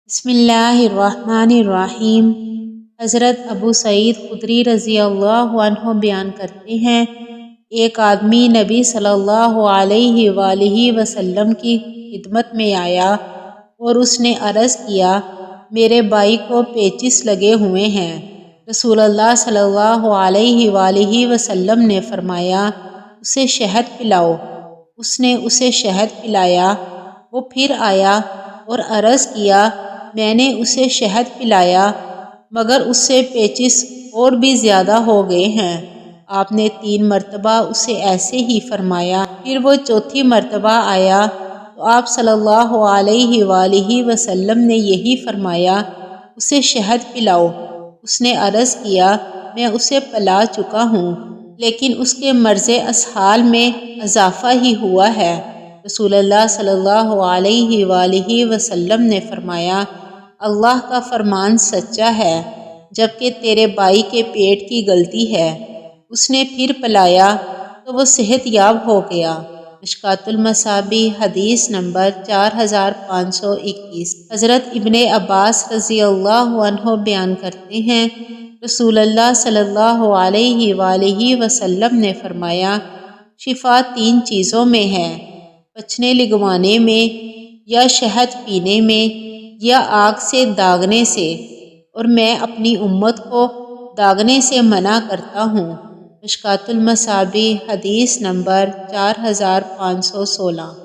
بسم اللہ الرحمن الرحیم۔ حضرت ابو سعید خدری رضی اللہ عنہ بیان کرتے ہیں، ایک آدمی نبی صلی اللہ علیہ وآلہ وسلم کی خدمت میں آیا اور اس نے عرض کیا، میرے بھائی کو پیچس لگے ہوئے ہیں۔ رسول اللہ صلی اللہ علیہ وآلہ وسلم نے فرمایا، اسے شہد پلاؤ۔ اس نے اسے شہد پلایا۔ وہ پھر آیا اور عرض کیا، میں نے اسے شہد پلایا مگر اس سے پیچس اور بھی زیادہ ہو گئے ہیں۔ آپ نے 3 مرتبہ اسے ایسے ہی فرمایا۔ پھر وہ چوتھی مرتبہ آیا تو آپ صلی اللہ علیہ وآلہ وسلم نے یہی فرمایا، اسے شہد پلاؤ۔ اس نے عرض کیا، میں اسے پلا چکا ہوں لیکن اس کے مرض اسہال میں اضافہ ہی ہوا ہے۔ رسول اللہ صلی اللہ علیہ وآلہ وسلم نے فرمایا، اللہ کا فرمان سچا ہے جبکہ تیرے بھائی کے پیٹ کی غلطی ہے۔ اس نے پھر پلایا تو وہ صحت یاب ہو گیا۔ مشکوٰۃ المصابیح حدیث نمبر 4521۔ حضرت ابن عباس رضی اللہ عنہ بیان کرتے ہیں، رسول اللہ صلی اللہ علیہ وآلہ وسلم نے فرمایا، شفا 3 چیزوں میں ہے، پچنے لگوانے میں یا شہد پینے میں یا آگ سے داغنے سے، اور میں اپنی امت کو داغنے سے منع کرتا ہوں۔ مشکوٰۃ المصابیح حدیث نمبر 4516۔